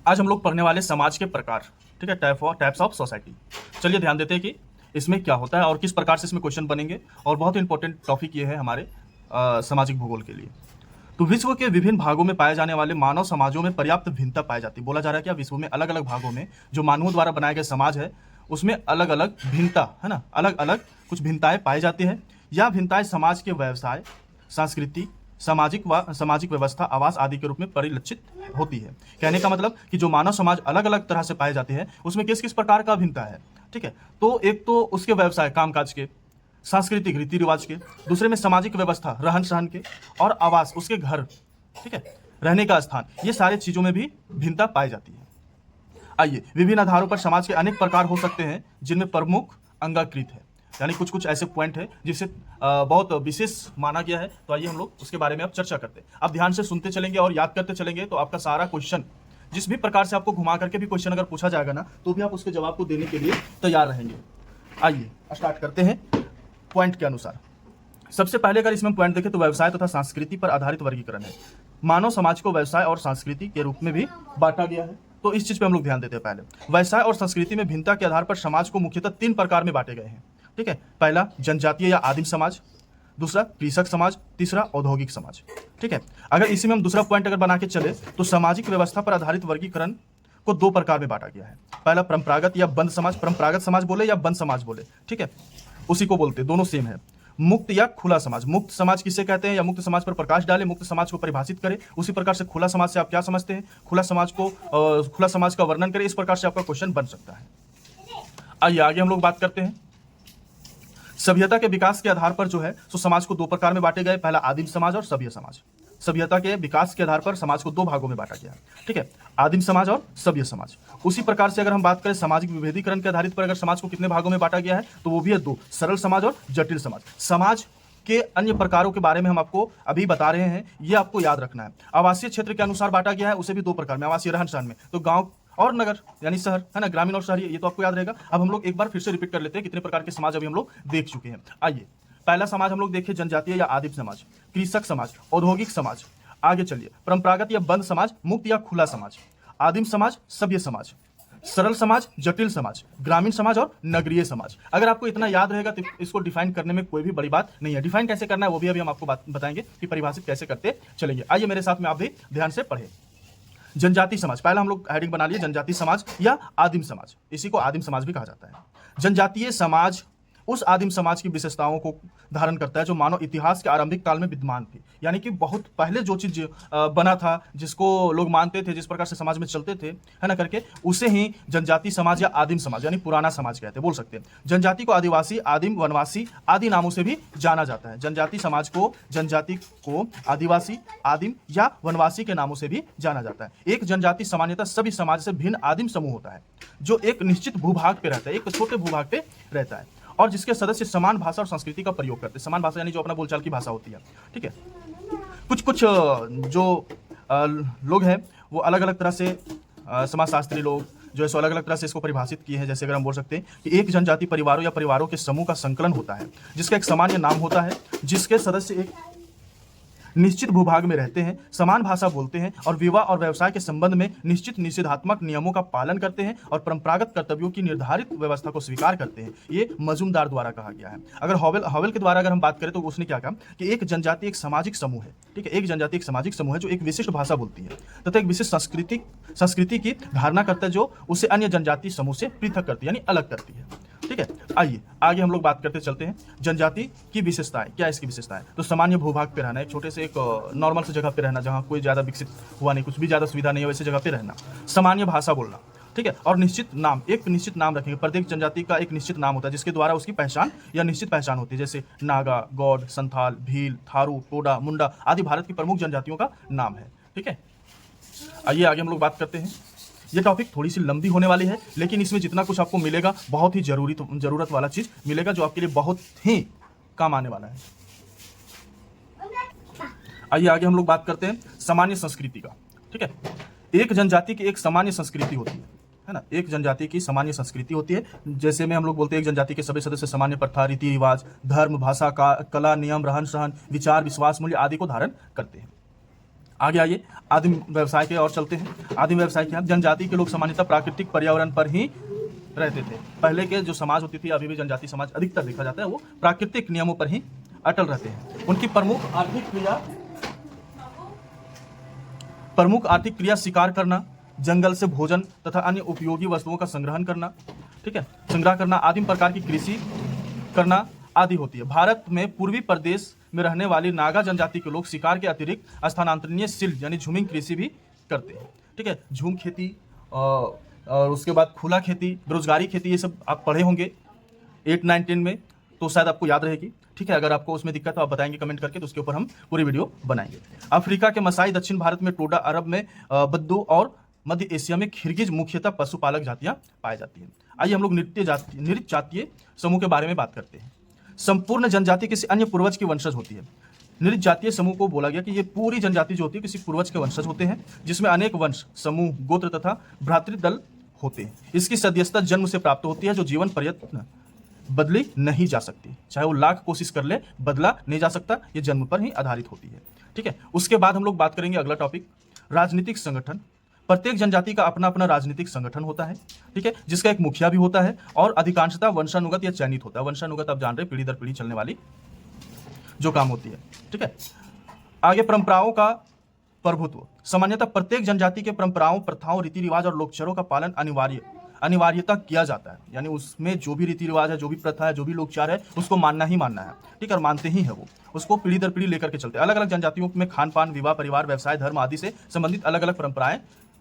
आज हम लोग पढ़ने वाले समाज के प्रकार, ठीक है, टाइप्स ऑफ सोसाइटी। चलिए ध्यान देते हैं कि इसमें क्या होता है और किस प्रकार से इसमें क्वेश्चन बनेंगे। और बहुत इंपॉर्टेंट टॉपिक ये है हमारे सामाजिक भूगोल के लिए। तो विश्व के विभिन्न भागों में पाए जाने वाले मानव समाजों में पर्याप्त भिन्नता पाई जाती है। बोला जा रहा है कि विश्व में अलग अलग भागों में जो मानवों द्वारा बनाए गए समाज है उसमें अलग अलग भिन्नता है ना, अलग अलग कुछ भिन्नताएं पाई जाती हैं। यह भिन्नताएं समाज के व्यवसाय, संस्कृति, सामाजिक व्यवस्था, आवास आदि के रूप में परिलक्षित होती है। कहने का मतलब कि जो मानव समाज अलग अलग तरह से पाए जाते हैं उसमें किस किस प्रकार का भिन्नता है, ठीक है। तो एक तो उसके व्यवसाय, कामकाज के, सांस्कृतिक रीति रिवाज के, दूसरे में सामाजिक व्यवस्था, रहन सहन के, और आवास, उसके घर, ठीक है, रहने का स्थान, ये सारे चीजों में भी भिन्नता पाई जाती है। आइए, विभिन्न आधारों पर समाज के अनेक प्रकार हो सकते हैं जिनमें प्रमुख अंगीकृत है, यानी कुछ कुछ ऐसे पॉइंट है जिसे बहुत विशेष माना गया है। तो आइए हम लोग उसके बारे में अब चर्चा करते हैं। आप ध्यान से सुनते चलेंगे और याद करते चलेंगे तो आपका सारा क्वेश्चन, जिस भी प्रकार से आपको घुमा करके भी क्वेश्चन अगर पूछा जाएगा ना, तो भी आप उसके जवाब को देने के लिए तैयार रहेंगे। आइए स्टार्ट करते हैं पॉइंट के अनुसार। सबसे पहले अगर इसमें पॉइंट देखें तो व्यवसाय तथा संस्कृति पर आधारित वर्गीकरण है। मानव समाज को व्यवसाय और संस्कृति के रूप में भी बांटा गया है। तो इस चीज पे हम लोग ध्यान देते हैं। पहले व्यवसाय और संस्कृति में भिन्नता के आधार पर समाज को मुख्यतः 3 प्रकार में बांटे गए हैं, ठीक है। पहला जनजातीय या आदिम समाज, दूसरा कृषक समाज, तीसरा औद्योगिक समाज, ठीक है। अगर इसी में हम दूसरा पॉइंट अगर बना के चले तो सामाजिक व्यवस्था पर आधारित वर्गीकरण को 2 प्रकार में बांटा गया है। पहला परंपरागत या बंद समाज, परंपरागत समाज बोले या बंद समाज बोले, ठीक है, उसी को बोलते, दोनों सेम है। मुक्त या खुला समाज, मुक्त समाज किसे कहते हैं या मुक्त समाज पर प्रकाश डाले, मुक्त समाज को परिभाषित करे। उसी प्रकार से खुला समाज से आप क्या समझते हैं, खुला समाज का वर्णन करें। इस प्रकार से आपका क्वेश्चन बन सकता है। आइए आगे हम लोग बात करते हैं। सभ्यता के विकास के आधार पर जो है सो समाज को 2 प्रकार में बांटे गए। पहला आदिम समाज और सभ्य समाज। सभ्यता के विकास के आधार पर समाज को 2 भागों में बांटा गया है, ठीक है, आदिम समाज और सभ्य समाज। उसी प्रकार से अगर हम बात करें सामाजिक विभेदीकरण के आधारित पर अगर समाज को कितने भागों में बांटा गया है तो वो भी है 2, सरल समाज और जटिल समाज। समाज के अन्य प्रकारों के बारे में हम आपको अभी बता रहे हैं, ये आपको याद रखना है। आवासीय क्षेत्र के अनुसार बांटा गया है, उसे भी 2 प्रकार में, आवासीय रहन सहन में, तो गांव और नगर यानी शहर, है ना, ग्रामीण और शहरी, ये तो आपको याद रहेगा। अब हम लोग एक बार फिर से रिपीट कर लेते हैं कितने प्रकार के समाज अभी हम लोग देख चुके हैं। आइए, पहला समाज हम लोग देखें जनजातीय या आदिम समाज, कृषक समाज, औद्योगिक समाज। आगे चलिए, परंपरागत या बंद समाज, मुक्त या खुला समाज, आदिम समाज, सभ्य समाज, सरल समाज, जटिल समाज, ग्रामीण समाज और नगरीय समाज। अगर आपको इतना याद रहेगा तो इसको डिफाइन करने में कोई भी बड़ी बात नहीं है। डिफाइन कैसे करना है वो भी अभी हम आपको बताएंगे कि परिभाषित कैसे करते चलेंगे। आइए मेरे साथ में आप भी ध्यान से पढ़े। जनजाति समाज, पहला हम लोग हेडिंग बना लिए जनजाति समाज या आदिम समाज, इसी को आदिम समाज भी कहा जाता है। जनजातीय समाज उस आदिम समाज की विशेषताओं को धारण करता है जो मानव इतिहास के आरंभिक काल में विद्यमान थी, यानी कि बहुत पहले जो चीज बना था, जिसको लोग मानते थे, जिस प्रकार से समाज में चलते थे, है ना, करके उसे ही जनजाति समाज या आदिम समाज यानी पुराना समाज कहते हैं, बोल सकते हैं। जनजाति को आदिवासी, आदिम, वनवासी आदि नामों से भी जाना जाता है। जनजाति को आदिवासी, आदिम या वनवासी के नामों से भी जाना जाता है। एक जनजाति सामान्यतः सभी समाज से भिन्न आदिम समूह होता है जो एक निश्चित भूभाग पे रहता है, एक छोटे भूभाग पे रहता है, और जिसके सदस्य समान भाषा और संस्कृति का प्रयोग करते हैं। समान भाषा यानी जो अपना बोलचाल की भाषा होती है, ठीक है। कुछ जो लोग हैं वो अलग अलग तरह से, समाजशास्त्री लोग जो है सो अलग अलग तरह से इसको परिभाषित किए हैं। जैसे अगर हम बोल सकते हैं कि एक जनजाति परिवारों या परिवारों के समूह का संकलन होता है जिसका एक सामान्य नाम होता है, जिसके सदस्य एक निश्चित भूभाग में रहते हैं, समान भाषा बोलते हैं और विवाह और व्यवसाय के संबंध में निश्चित निषेधात्मक नियमों का पालन करते हैं और परंपरागत कर्तव्यों की निर्धारित व्यवस्था को स्वीकार करते हैं। ये मजूमदार द्वारा कहा गया है। अगर हॉवेल के द्वारा अगर हम बात करें तो उसने क्या कहा कि एक जनजाति एक सामाजिक समूह है, ठीक है, एक जनजाति एक सामाजिक समूह है जो एक विशिष्ट भाषा बोलती है तथा एक विशिष्ट संस्कृति की धारणा करता है जो उसे अन्य जनजाति समूह से पृथक करती है, यानी अलग करती है, ठीक है। आइए आगे हम लोग बात करते चलते हैं। जनजाति की विशेषताएं, क्या इसकी विशेषताएं, तो सामान्य भूभाग पे रहना, एक छोटे से एक नॉर्मल से जगह पे रहना जहां कोई ज्यादा विकसित हुआ नहीं, कुछ भी ज्यादा सुविधा नहीं है वैसे जगह पे रहना, सामान्य भाषा बोलना, ठीक है, और निश्चित नाम, एक निश्चित नाम रखेंगे। प्रत्येक जनजाति का एक निश्चित नाम होता है जिसके द्वारा उसकी पहचान या निश्चित पहचान होती है, जैसे नागा, गौड़, संथाल, भील, थारू, टोडा, मुंडा आदि भारत की प्रमुख जनजातियों का नाम है, ठीक है। आइए आगे हम लोग बात करते हैं। ये टॉपिक थोड़ी सी लंबी होने वाली है, लेकिन इसमें जितना कुछ आपको मिलेगा बहुत ही जरूरत वाला चीज मिलेगा जो आपके लिए बहुत ही काम आने वाला है। आइए आगे हम लोग बात करते हैं सामान्य संस्कृति का, ठीक है। एक जनजाति की एक सामान्य संस्कृति होती है ना, एक जनजाति की सामान्य संस्कृति होती है। जैसे में हम लोग बोलते हैं एक जनजाति के सभी सदस्य सामान्य प्रथा, रीति रिवाज, धर्म, भाषा, कला, नियम, रहन सहन, विचार, विश्वास, मूल्य आदि को धारण करते हैं। आगे आइए, आदिम व्यवसाय के और चलते हैं। आदिम व्यवसाय क्या है? जनजाति के लोग सामान्यतः प्राकृतिक पर्यावरण पर ही रहते थे। पहले के जो समाज होती थी, अभी भी जनजाति समाज अधिकतर देखा जाता है, वो प्राकृतिक नियमों पर ही अटल रहते हैं। उनकी प्रमुख आर्थिक क्रिया शिकार करना, जंगल से भोजन तथा अन्य उपयोगी वस्तुओं का संग्रहण करना, ठीक है, संग्रह करना, आदिम प्रकार की कृषि करना आदि होती है। भारत में पूर्वी प्रदेश में रहने वाली नागा जनजाति के लोग शिकार के अतिरिक्त स्थानांतरणीय सिल यानी झूमिंग कृषि भी करते हैं। ठीक है, झूम खेती और उसके बाद खुला खेती, बेरोजगारी खेती, ये सब आप पढ़े होंगे 8, 9, 10 में, तो शायद आपको याद रहेगी। ठीक है, अगर आपको उसमें दिक्कत तो आप बताएंगे कमेंट करके, तो उसके ऊपर हम पूरी वीडियो बनाएंगे। अफ्रीका के मसाई, दक्षिण भारत में टोडा, अरब में बद्दू और मध्य एशिया में खिरगिज मुख्यतः पशुपालक जातियां पाई जाती हैं। आइए हम लोग नृत्य जातीय समूह के बारे में बात करते हैं। संपूर्ण जनजाति किसी अन्य पूर्वज की वंशज होती है। नृत्य जातीय समूह को बोला गया कि ये पूरी जनजाति जो होती है किसी पूर्वज के वंशज होते हैं, जिसमें अनेक वंश, समूह, गोत्र तथा भ्रातृदल होते हैं। इसकी सदस्यता जन्म से प्राप्त होती है, जो जीवन पर्यंत बदली नहीं जा सकती। चाहे वो लाख कोशिश कर ले, बदला नहीं जा सकता, ये जन्म पर ही आधारित होती है। ठीक है, उसके बाद हम लोग बात करेंगे अगला टॉपिक, राजनीतिक संगठन। प्रत्येक जनजाति का अपना अपना राजनीतिक संगठन होता है। ठीक है, जिसका एक मुखिया भी होता है और अधिकांशतः वंशानुगत या चयनित होता है। वंशानुगत आप जान रहे, पीढ़ी दर पीढ़ी चलने वाली जो काम होती है। ठीक है, आगे परंपराओं का प्रभुत्व। सामान्यतः प्रत्येक जनजाति के परंपराओं, प्रथाओं, रीति रिवाज और लोकचरों का पालन अनिवार्यता किया जाता है। यानी उसमें जो भी रीति रिवाज है, जो भी प्रथा है, जो भी लोकचार है, उसको मानना ही मानना है। ठीक है, और मानते ही है वो, उसको पीढ़ी दर पीढ़ी लेकर के चलते हैं। अलग अलग जनजातियों में खान पान, विवाह, परिवार, व्यवसाय, धर्म आदि से संबंधित अलग अलग परंपराएं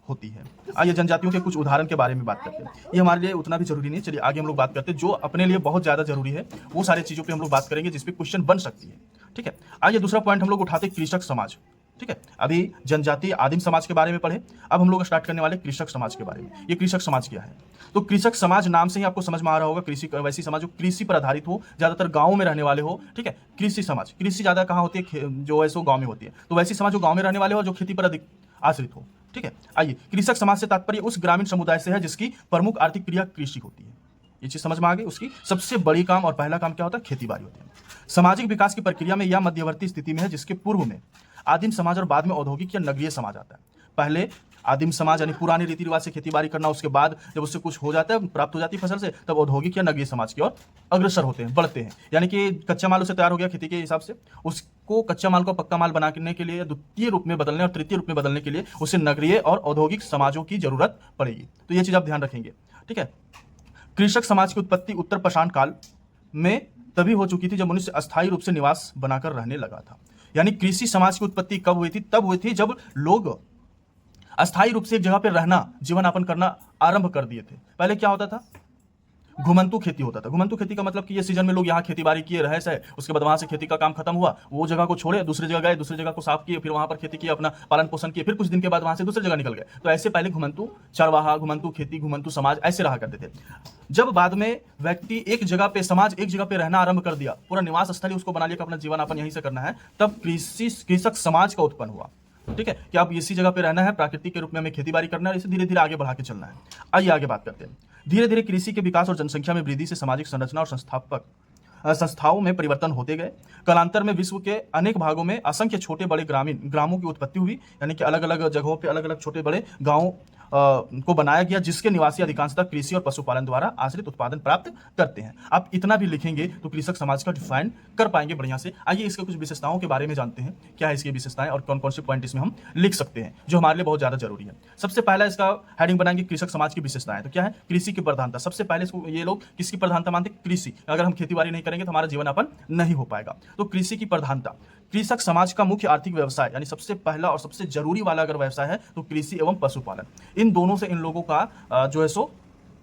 होती है। आइए जनजातियों के कुछ उदाहरण के बारे में बात करते हैं। ये हमारे लिए उतना भी जरूरी नहीं, चलिए आगे हम लोग बात करते हैं। जो अपने लिए बहुत ज्यादा जरूरी है वो सारी चीजों पे हम लोग बात करेंगे जिसपे क्वेश्चन बन सकती है। ठीक है, आइए दूसरा पॉइंट हम लोग उठाते हैं, कृषक समाज। ठीक है, अभी जनजाति आदिम समाज के बारे में पढ़े, अब हम लोग स्टार्ट करने वाले कृषक समाज के बारे में। ये कृषक समाज क्या है? तो कृषक समाज नाम से ही आपको समझ में आ रहा होगा, कृषि वैसी समाज जो कृषि पर आधारित हो, ज्यादातर गांव में रहने वाले हो। ठीक है, कृषि समाज, कृषि ज्यादा कहाँ होती है? जो है सो गांव में होती है। तो वैसी समाज जो गांव में रहने वाले हो, जो खेती पर अधिक आश्रित हो। ठीक है, आइए, कृषक समाज से तात्पर्य उस ग्रामीण समुदाय से है जिसकी प्रमुख आर्थिक क्रिया कृषि होती है। ये चीज समझ में आ गई। उसकी सबसे बड़ी काम और पहला काम क्या होता है? खेती बाड़ी होती है। सामाजिक विकास की प्रक्रिया में यह मध्यवर्ती स्थिति में है, जिसके पूर्व में आदिम समाज और बाद में औद्योगिक या नगरीय समाज आता है। पहले आदिम समाज यानी पुराने रीति रिवाज से खेती बाड़ी करना, उसके बाद जब उससे कुछ हो जाता है, प्राप्त हो जाती है फसल से, तब औद्योगिक या नगरीय समाज की ओर अग्रसर होते हैं, बढ़ते हैं। यानी कि कच्चा माल उसे तैयार हो गया खेती के हिसाब से, उसको कच्चा माल को पक्का माल बनाने के लिए, द्वितीय रूप में बदलने और तृतीय रूप में बदलने के लिए उसे नगरीय और औद्योगिक समाजों की जरूरत पड़ेगी। तो ये चीज आप ध्यान रखेंगे। ठीक है, कृषक समाज की उत्पत्ति उत्तर पाषाण काल में तभी हो चुकी थी जब मनुष्य अस्थायी रूप से निवास बनाकर रहने लगा था। यानी कृषि समाज की उत्पत्ति कब हुई थी? तब हुई थी जब लोग अस्थायी रूप से एक जगह पे रहना, जीवन यापन करना आरंभ कर दिए थे। पहले क्या होता था? घुमंतु खेती होता था। घुमंतु खेती का मतलब कि ये सीजन में लोग यहाँ खेती बाड़ी किए, रहे सहे, उसके बाद वहां से खेती का काम खत्म हुआ, वो जगह को छोड़े, दूसरी जगह गए, दूसरी जगह को साफ किए, फिर वहां पर खेती किए, अपना पालन पोषण किए, फिर कुछ दिन के बाद वहां से दूसरी जगह निकल गए। तो ऐसे पहले घुमंतु चरवाहा, घुमंतु खेती, घुमंतु समाज ऐसे रहा करते थे। जब बाद में व्यक्ति एक जगह पे, समाज एक जगह पे रहना आरंभ कर दिया, पूरा निवास स्थली उसको बना लिया कि अपना जीवन यापन यहीं से करना है, तब कृषक समाज का उत्पन्न हुआ। ठीक है, कि आप इसी जगह पे रहना है, प्राकृतिक के रूप में हमें खेती बाड़ी करना है, इसे धीरे धीरे आगे बढ़ा के चलना है। आइए आगे बात करते हैं। धीरे धीरे कृषि के विकास और जनसंख्या में वृद्धि से सामाजिक संरचना और संस्थाओं में परिवर्तन होते गए। कालांतर में विश्व के अनेक भागों में असंख्य छोटे बड़े ग्रामों की उत्पत्ति हुई। यानी कि अलग अलग जगहों पे अलग अलग छोटे बड़े गाँव को बनाया गया, जिसके निवासी अधिकांशतः कृषि और पशुपालन द्वारा आश्रित उत्पादन प्राप्त करते हैं। आप इतना भी लिखेंगे तो कृषक समाज का डिफाइन कर पाएंगे बढ़िया से। आइए इसके कुछ विशेषताओं के बारे में जानते हैं, क्या है इसकी विशेषताएं और कौन कौन से पॉइंट इसमें हम लिख सकते हैं जो हमारे लिए बहुत ज्यादा जरूरी है। सबसे पहला इसका हेडिंग बनाएंगे कृषक समाज की विशेषताएं। तो क्या है? कृषि की प्रधानता। सबसे पहले इसको ये लोग किसकी प्रधानता मानते हैं? कृषि। अगर हम खेती बाड़ी नहीं करेंगे तो हमारा जीवन यापन नहीं हो पाएगा। तो कृषि की प्रधानता। कृषक समाज का मुख्य आर्थिक व्यवसाय, यानी सबसे पहला और सबसे जरूरी वाला अगर व्यवसाय है तो कृषि एवं पशुपालन। इन दोनों से इन लोगों का जो है सो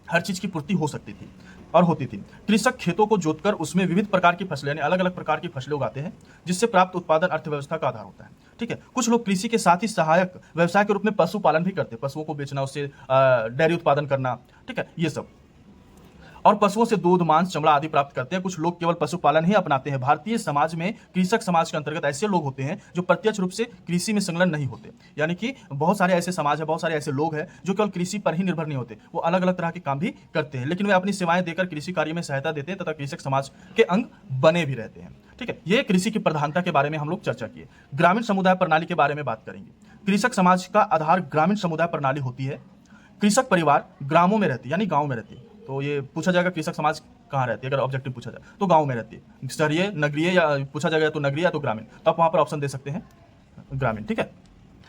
हर चीज की पूर्ति हो सकती थी और होती थी। कृषक खेतों को जोतकर उसमें विविध प्रकार की फसलें, यानी अलग अलग प्रकार की फसलें उगाते हैं, जिससे प्राप्त उत्पादन अर्थव्यवस्था का आधार होता है। ठीक है, कुछ लोग कृषि के साथ ही सहायक व्यवसाय के रूप में पशुपालन भी करते हैं, पशुओं को बेचना, उससे डेयरी उत्पादन करना। ठीक है, ये सब, और पशुओं से दूध, मांस, चमड़ा आदि प्राप्त करते हैं। कुछ लोग केवल पशुपालन ही अपनाते हैं। भारतीय समाज में कृषक समाज के अंतर्गत ऐसे लोग होते हैं जो प्रत्यक्ष रूप से कृषि में संलग्न नहीं होते। यानी कि बहुत सारे ऐसे समाज है, बहुत सारे ऐसे लोग हैं जो केवल कृषि पर ही निर्भर नहीं होते, वो अलग अलग तरह के काम भी करते हैं, लेकिन वे अपनी सेवाएं देकर कृषि कार्य में सहायता देते हैं तथा कृषक समाज के अंग बने भी रहते हैं। ठीक है, ये कृषि की प्रधानता के बारे में हम लोग चर्चा किए। ग्रामीण समुदाय प्रणाली के बारे में बात करेंगे। कृषक समाज का आधार ग्रामीण समुदाय प्रणाली होती है। कृषक परिवार ग्रामों में रहती है, यानी गांव में रहती है। तो ये पूछा जाएगा कृषक समाज कहाँ रहती है, अगर ऑब्जेक्टिव पूछा जाए तो गांव में रहती है। शहरीय, नगरीय, या पूछा जाएगा तो नगरीय या तो ग्रामीण, तो आप वहां पर ऑप्शन दे सकते हैं ग्रामीण। ठीक है,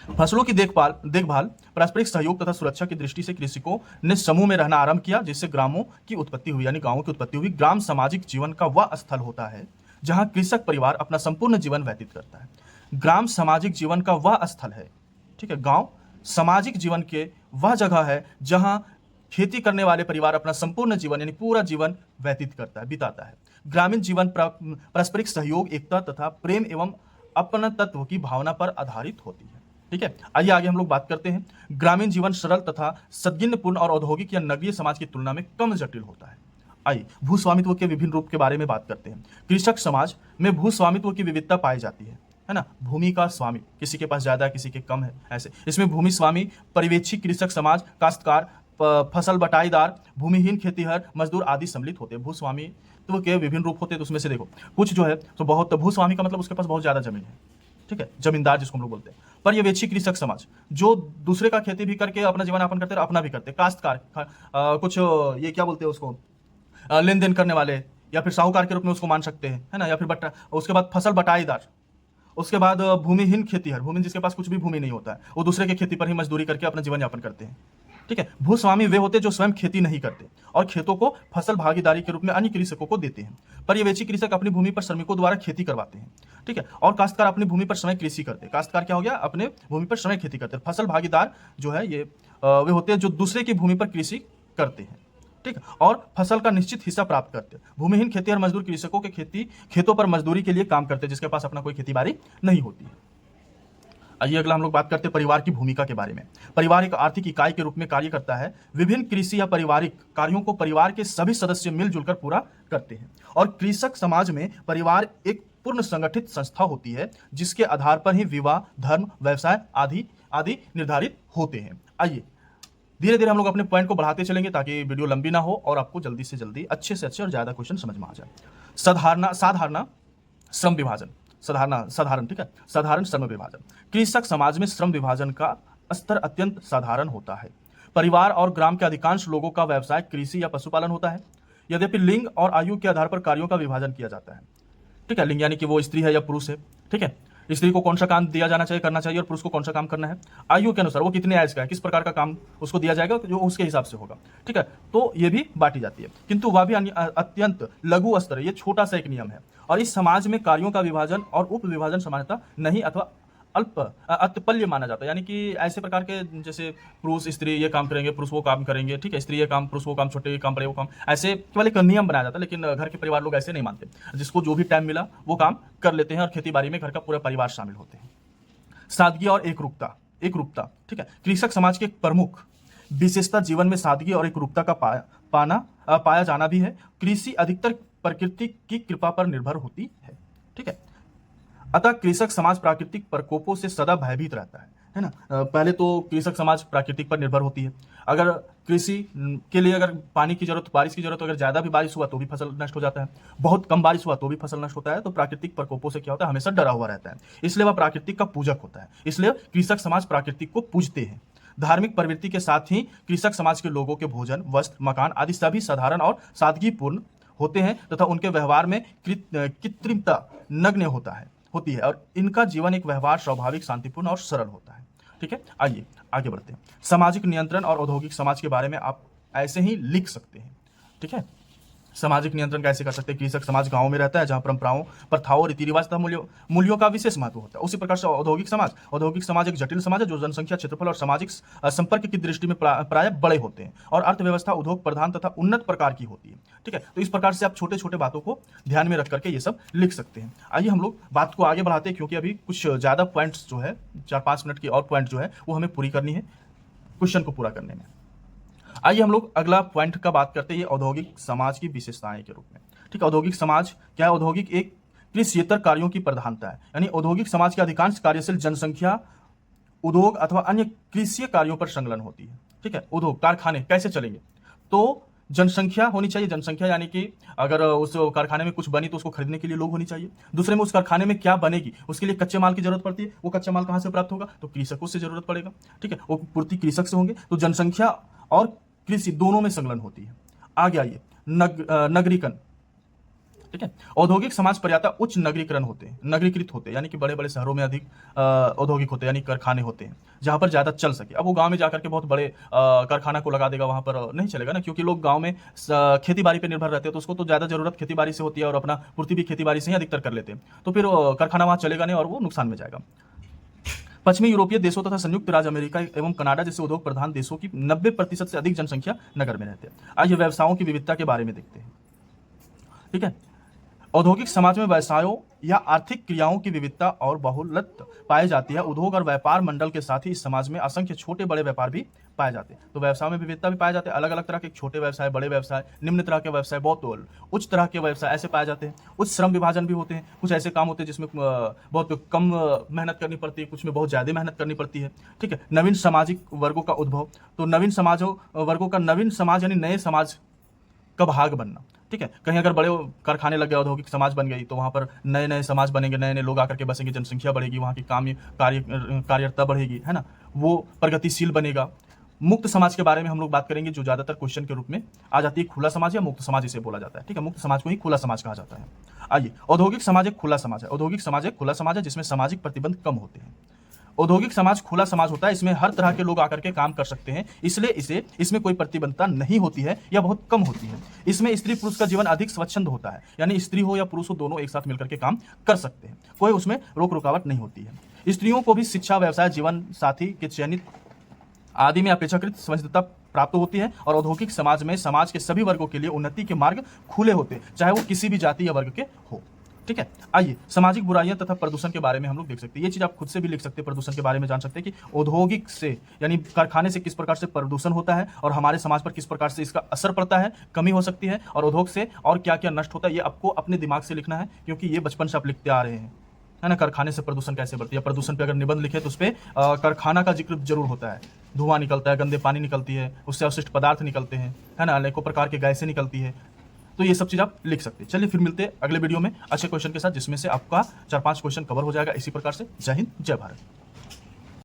फसलों की देखभाल पारस्परिक सहयोग तथा सुरक्षा की दृष्टि से कृषकों ने समूह में रहना आरंभ किया, जिससे ग्रामों की उत्पत्ति हुई, यानी गांवों की उत्पत्ति हुई। ग्राम सामाजिक जीवन का वह स्थल होता है जहां कृषक परिवार अपना संपूर्ण जीवन व्यतीत करता है। ग्राम सामाजिक जीवन का वह स्थल है, ठीक है, गांव सामाजिक जीवन के वह जगह है जहां खेती करने वाले परिवार अपना संपूर्ण जीवन यानी पूरा जीवन व्यतीत करता है, बिताता है। ग्रामीण जीवन पारस्परिक सहयोग, एकता तथा प्रेम एवं अपना तत्व की भावना पर आधारित होती है। ठीक है, आइए आगे हम लोग बात करते हैं। ग्रामीण जीवन सरल तथा सद्गुणपूर्ण और औद्योगिक या नगरीय समाज की तुलना में कम जटिल होता है। आइए भू स्वामित्व के विभिन्न रूप के बारे में बात करते हैं। कृषक समाज में भू स्वामित्व की विविधता पाई जाती है ना। भूमि का स्वामी, किसी के पास ज्यादा है, किसी के कम है, ऐसे। इसमें भूमि स्वामी, पर्यवेक्षी कृषक समाज, काश्तकार, फसल बटाईदार, भूमिहीन खेतीहर, मजदूर आदि सम्मिलित होते हैं। भूस्वामित्व के विभिन्न रूप होते हैं, तो उसमें से देखो कुछ जो है तो बहुत, भूस्वामी का मतलब उसके पास बहुत ज्यादा जमीन है, ठीक है, जमींदार जिसको हम लोग बोलते हैं। पर्यवेक्षी कृषक समाज, जो दूसरे का खेती भी करके अपना जीवन यापन करते हैं, अपना भी करते हैं। काश्तकार, कुछ ये क्या बोलते हैं उसको, लेन देन करने वाले, या फिर साहूकार के रूप में उसको मान सकते हैं, है ना। या फिर उसके बाद फसल बटाईदार, उसके बाद भूमिहीन खेतीहर, भूमि जिसके पास कुछ भी भूमि नहीं होता है, वो दूसरे के खेती पर ही मजदूरी करके अपना जीवन यापन करते हैं। ठीक है, भूस्वामी वे होते हैं जो स्वयं खेती नहीं करते और खेतों को फसल भागीदारी के रूप में अन्य कृषकों को देते हैं। पर्यवेक्षी कृषक अपनी भूमि पर श्रमिकों द्वारा खेती करवाते हैं। ठीक है, और काश्तकार अपनी भूमि पर स्वयं कृषि करते हैं। काश्तकार क्या हो गया, अपने भूमि पर स्वयं खेती करते हैं। फसल भागीदार जो है ये वे होते हैं जो दूसरे की भूमि पर कृषि करते हैं, ठीक है, और फसल का निश्चित हिस्सा प्राप्त करते हैं। भूमिहीन खेतीहर मजदूर कृषकों के खेतों पर मजदूरी के लिए काम करते हैं, जिसके पास अपना कोई खेती बाड़ी नहीं होती है। आइए अगला हम लोग बात करते हैं परिवार की भूमिका के बारे में। परिवार एक आर्थिक इकाई के रूप में कार्य करता है। विभिन्न कृषि या पारिवारिक कार्यों को परिवार के सभी सदस्य मिलजुल कर पूरा करते हैं। और कृषक समाज में परिवार एक पूर्ण संगठित संस्था होती है, जिसके आधार पर ही विवाह, धर्म, व्यवसाय आदि आदि निर्धारित होते हैं। आइए धीरे धीरे हम लोग अपने पॉइंट को बढ़ाते चलेंगे ताकि वीडियो लंबी ना हो और आपको जल्दी से जल्दी अच्छे से अच्छे और ज्यादा क्वेश्चन समझ में आ जाए। साधारण श्रम विभाजन, साधारण ठीक है, साधारण श्रम विभाजन। कृषक समाज में श्रम विभाजन का स्तर अत्यंत साधारण होता है। परिवार और ग्राम के अधिकांश लोगों का व्यवसाय कृषि या पशुपालन होता है। यद्यपि लिंग और आयु के आधार पर कार्यों का विभाजन किया जाता है। ठीक है, लिंग यानी कि वो स्त्री है या पुरुष है। ठीक है, स्त्री को कौन सा काम दिया जाना चाहिए, करना चाहिए, और पुरुष को कौन सा काम करना है। आयु के अनुसार वो कितने एज का है, किस प्रकार का काम उसको दिया जाएगा, जो उसके हिसाब से होगा। ठीक है, तो ये भी बांटी जाती है, किंतु वह भी अत्यंत लघु स्तर है। ये छोटा सा एक नियम है। और इस समाज में कार्यों का विभाजन और उप विभाजन सामान्यतः नहीं अथवा अल्पल्य माना जाता है। यानी कि ऐसे प्रकार के जैसे पुरुष स्त्री ये काम करेंगे, पुरुष वो काम करेंगे, ठीक है, स्त्री ये काम, पुरुष वो काम, छोटे ये काम, बड़े वो काम, ऐसे केवल एक नियम बनाया जाता है। लेकिन घर के परिवार लोग ऐसे नहीं मानते, जिसको जो भी टाइम मिला वो काम कर लेते हैं और खेती बाड़ी में घर का पूरा परिवार शामिल होते हैं। सादगी और एकरूपता, ठीक है, कृषक समाज की एक प्रमुख विशेषता जीवन में सादगी और एकरूपता का पाया जाना भी है। कृषि अधिकतर प्रकृति की कृपा पर निर्भर होती है। ठीक है, अतः कृषक समाज प्राकृतिक प्रकोपों से सदा भयभीत रहता है ना। पहले तो कृषक समाज प्राकृतिक पर निर्भर होती है। अगर कृषि के लिए अगर पानी की जरूरत, बारिश की जरूरत, अगर ज्यादा भी बारिश हुआ तो भी फसल नष्ट हो जाता है, बहुत कम बारिश हुआ तो भी फसल नष्ट होता है। तो प्राकृतिक प्रकोपों से क्या होता है, हमेशा डरा हुआ रहता है, इसलिए वह प्राकृतिक का पूजक होता है। इसलिए कृषक समाज प्राकृतिक को पूजते हैं। धार्मिक प्रवृत्ति के साथ ही कृषक समाज के लोगों के भोजन, वस्त्र, मकान आदि सभी साधारण और सादगीपूर्ण होते हैं तथा उनके व्यवहार में कृत्रिमता नग्न होती है और इनका जीवन एक व्यवहार स्वाभाविक, शांतिपूर्ण और सरल होता है। ठीक है, आइए आगे बढ़ते हैं। सामाजिक नियंत्रण और औद्योगिक समाज के बारे में आप ऐसे ही लिख सकते हैं। ठीक है, सामाजिक नियंत्रण कैसे कर सकते हैं। कृषक समाज गांव में रहता है जहां परंपराओं, प्रथाओं, रीति रिवाज तथा मूल्यों का विशेष महत्व होता है। उसी प्रकार से औद्योगिक समाज एक जटिल समाज है जो जनसंख्या, क्षेत्रफल और सामाजिक संपर्क की दृष्टि में प्राय बड़े होते हैं और अर्थव्यवस्था उद्योग प्रधान तथा उन्नत प्रकार की होती है। ठीक है, तो इस प्रकार से आप छोटे छोटे बातों को ध्यान में रख करके ये सब लिख सकते हैं। आइए हम लोग बात को आगे बढ़ाते हैं, क्योंकि अभी कुछ ज्यादा पॉइंट्स जो है 4-5 मिनट की और पॉइंट जो है वो हमें पूरी करनी है क्वेश्चन को पूरा करने में। आइए हम लोग अगला पॉइंट का बात करते हैं, ये औद्योगिक समाज की विशेषताएं के रूप में। ठीक है, औद्योगिक समाज क्या है। औद्योगिक एक कृषियेतर कार्यों की प्रधानता है, यानी औद्योगिक समाज के अधिकांश कार्यशील जनसंख्या उद्योग अथवा अन्य कृषि कार्यों पर संलग्न होती है। ठीक है, उद्योग कारखाने कैसे चलेंगे, तो जनसंख्या होनी चाहिए, जनसंख्या यानी कि अगर उस कारखाने में कुछ बनी तो उसको खरीदने के लिए लोग होनी चाहिए। दूसरे में उस कारखाने में क्या बनेगी उसके लिए कच्चे माल की जरूरत पड़ती है, वो कच्चा माल कहाँ से प्राप्त होगा, तो कृषकों से जरूरत पड़ेगा, ठीक है, वो पूर्ति कृषक से होंगे। तो जनसंख्या और कृषि दोनों में संलग्न होती है। आगे आइए, नगरीकरण, ठीक है। औद्योगिक समाज पर्याप्त उच्च नगरीकरण होते हैं, नगरीकृत होते हैं, यानी कि बड़े बड़े शहरों में अधिक औद्योगिक होते हैं, यानी कारखाने होते हैं जहां पर ज्यादा चल सके। अब वो गांव में जाकर के बहुत बड़े कारखाना को लगा देगा, वहां पर नहीं चलेगा ना, क्योंकि लोग गांव में खेती बाड़ी पर निर्भर रहते हैं, तो उसको तो ज्यादा जरूरत खेती बाड़ी से होती है और अपना पूर्ति भी खेती बाड़ी से ही अधिकतर कर लेते हैं, तो फिर कारखाना वहां चलेगा नहीं और वो नुकसान में जाएगा। पश्चिमी यूरोपीय देशों तथा संयुक्त राज्य अमेरिका एवं कनाडा जैसे उद्योग प्रधान देशों की 90% से अधिक जनसंख्या नगर में रहते हैं। आइए व्यवसायों की विविधता के बारे में देखते हैं, ठीक है। औद्योगिक समाज में व्यवसायों या आर्थिक क्रियाओं की विविधता और बहुलत पाई जाती है। उद्योग और व्यापार मंडल के साथ ही इस समाज में असंख्य छोटे बड़े व्यापार भी पाए जाते हैं। तो व्यवसाय में विविधता भी पाए जाते हैं, अलग अलग तरह के छोटे व्यवसाय, बड़े व्यवसाय, निम्न तरह के व्यवसाय, बहुत उच्च तरह के व्यवसाय ऐसे पाए जाते हैं। उच्च श्रम विभाजन भी होते हैं, कुछ ऐसे काम होते हैं जिसमें बहुत कम मेहनत करनी पड़ती है, कुछ में बहुत ज्यादा मेहनत करनी पड़ती है, ठीक है। नवीन सामाजिक वर्गों का उद्भव, तो नवीन समाजों वर्गों का, नवीन समाज यानी नए समाज का भाग बनना, ठीक है। कहीं अगर बड़े कारखाने लग गए, औद्योगिक समाज बन गई, तो वहां पर नए नए समाज बनेंगे, नए नए लोग आकर के बसेंगे, जनसंख्या बढ़ेगी, वहां की कार्यता बढ़ेगी, है ना, वो प्रगतिशील बनेगा। मुक्त समाज के बारे में हम लोग बात करेंगे, जो ज्यादातर क्वेश्चन के रूप में आ जाती है। खुला समाज या मुक्त समाज इसे बोला जाता है, ठीक है। मुक्त समाज को ही खुला समाज कहा जाता है। आइए, औद्योगिक समाज एक खुला समाज है। औद्योगिक समाज एक खुला समाज है जिसमें सामाजिक प्रतिबंध कम होते हैं। औद्योगिक समाज खुला समाज होता है, इसमें हर तरह के लोग आकर के काम कर सकते हैं, इसलिए इसमें कोई प्रतिबद्धता नहीं होती है या बहुत कम होती है। इसमें स्त्री पुरुष का जीवन अधिक स्वच्छंद होता है, यानी स्त्री हो या पुरुष हो, दोनों एक साथ मिलकर के काम कर सकते हैं, कोई उसमें रोक रुकावट नहीं होती है। स्त्रियों को भी शिक्षा, व्यवसाय, जीवन साथी के चयनित आदि में अपेक्षाकृत स्वतंत्रता प्राप्त होती है। और औद्योगिक समाज में समाज के सभी वर्गों के लिए उन्नति के मार्ग खुले होते हैं, चाहे वो किसी भी जाति या वर्ग के हो, ठीक है। आइए, सामाजिक बुराइयां तथा प्रदूषण के बारे में हम लोग देख सकते हैं। ये चीज आप खुद से भी लिख सकते हैं, प्रदूषण के बारे में जान सकते हैं कि औद्योगिक से यानी कारखाने से किस प्रकार से प्रदूषण होता है और हमारे समाज पर किस प्रकार से इसका असर पड़ता है, कमी हो सकती है, और उद्योग से और क्या क्या नष्ट होता है। ये आपको अपने दिमाग से लिखना है, क्योंकि ये बचपन से आप लिखते आ रहे हैं, है ना। कारखाने से प्रदूषण कैसे बढ़ती है, प्रदूषण पे अगर निबंध लिखे तो उस पर कारखाना का जिक्र जरूर होता है। धुआं निकलता है, गंदे पानी निकलती है, उससे अवशिष्ट पदार्थ निकलते हैं, है ना, अनेकों प्रकार की गैसें निकलती है। तो ये सब चीज आप लिख सकते हैं। चलिए फिर मिलते हैं अगले वीडियो में अच्छे क्वेश्चन के साथ, जिसमें से आपका 4-5 क्वेश्चन कवर हो जाएगा इसी प्रकार से। जय हिंद, जय भारत।